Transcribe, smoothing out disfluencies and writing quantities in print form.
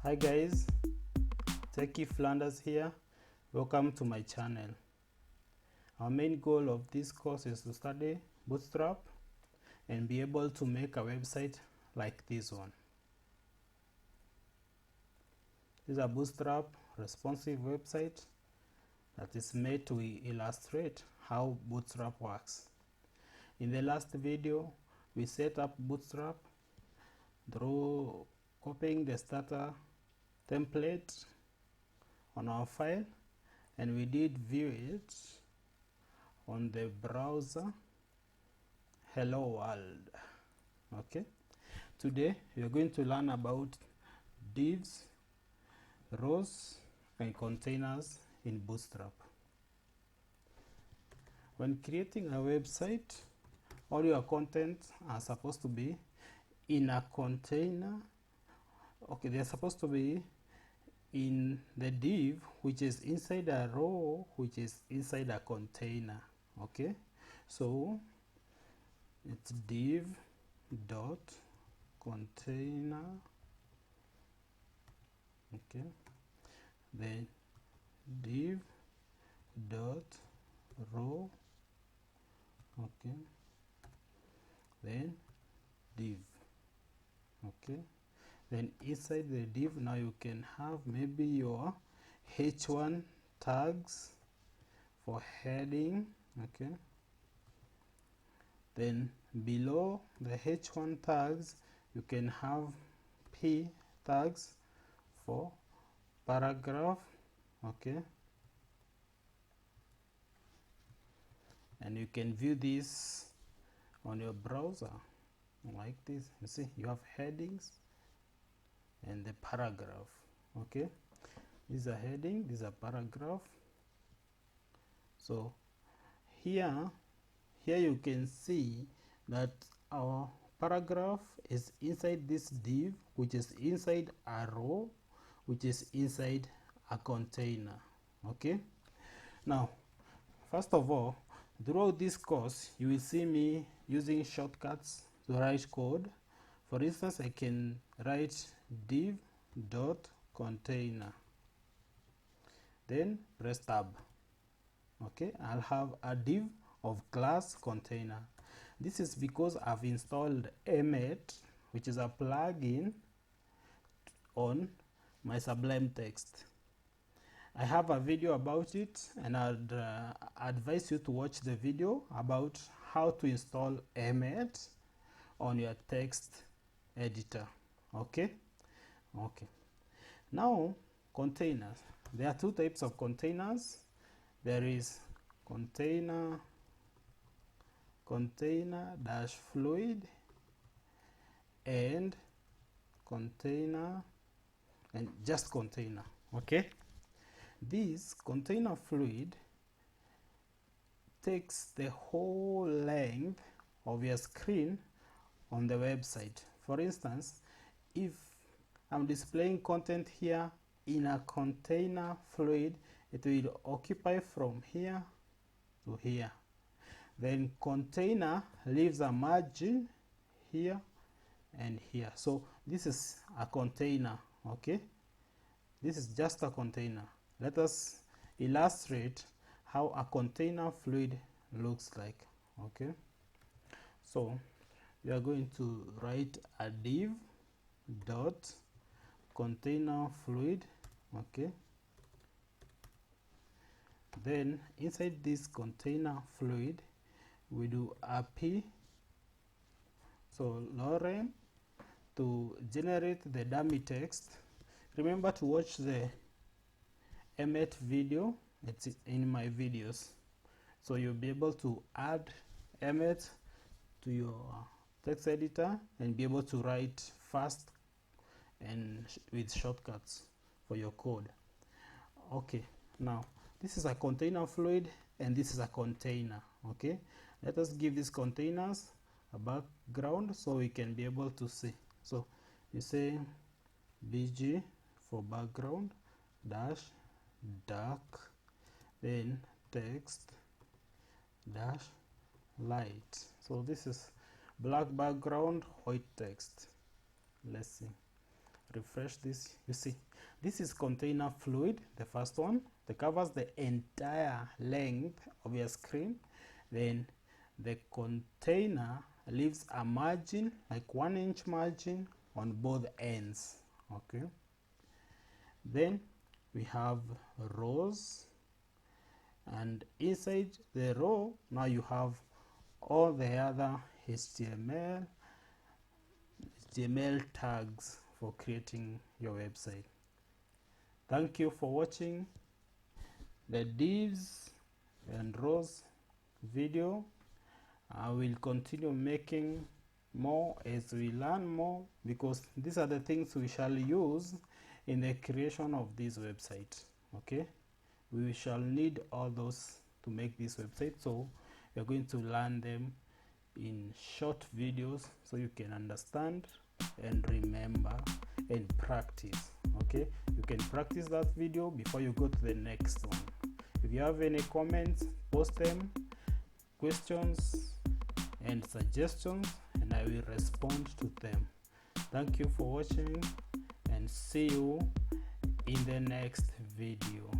Hi guys, Techie Flanders here. Welcome to my channel. Our main goal of this course is to study Bootstrap and be able to make a website like this one. This is a Bootstrap responsive website that is made to illustrate how Bootstrap works. In the last video, we set up Bootstrap through copying the starter template on our file, and we did view it on the browser. Hello world. Okay, today we are going to learn about divs, rows and containers in Bootstrap. When creating a website, all your content are supposed to be in a container. Okay, they're supposed to be in the div, which is inside a row, which is inside a container. Okay, so it's div dot container. Okay, then div dot row. Okay, then div. Okay, then inside the div, now you can have maybe your h1 tags for heading. Okay, then below the h1 tags you can have p tags for paragraph. Okay, and you can view this on your browser like this. You see, you have headings and the paragraph. Okay, this is a heading, this is a paragraph. So here you can see that our paragraph is inside this div, which is inside a row, which is inside a container. Okay, now first of all, throughout this course you will see me using shortcuts to write code. For instance, I can write div dot container, then press tab. Okay, I'll have a div of class container. This is because I've installed Emmet, which is a plugin on my Sublime Text. I have a video about it, and I'd advise you to watch the video about how to install Emmet on your text editor. Okay, now containers. There are two types of containers. There is container dash fluid and container and just container. Okay, this container fluid takes the whole length of your screen on the website. For instance, if I'm displaying content here in a container fluid, it will occupy from here to here. Then container leaves a margin here and here. So this is a container. Okay, this is just a container. Let us illustrate how a container fluid looks like. Okay, so we are going to write a div dot container fluid. Okay, then inside this container fluid we do a p. So Lorem to generate the dummy text. Remember to watch the Emmet video, it's in my videos, so you'll be able to add Emmet to your text editor and be able to write fast and with shortcuts for your code. Okay, now this is a container fluid and this is a container. Okay, let us give these containers a background so we can be able to see. So you say bg for background dash dark, then text dash light. So this is black background, white text. Let's see, refresh this, you see this is container fluid, the first one that covers the entire length of your screen. Then the container leaves a margin, like 1-inch margin on both ends. Okay, then we have rows, and inside the row now you have all the other HTML tags for creating your website. Thank you for watching the divs and rows video. I will continue making more as we learn more, because these are the things we shall use in the creation of this website. Okay, we shall need all those to make this website, so we're going to learn them in short videos so you can understand and remember and practice. Okay, you can practice that video before you go to the next one. If you have any comments, post them, questions and suggestions, and I will respond to them. Thank you for watching, and see you in the next video.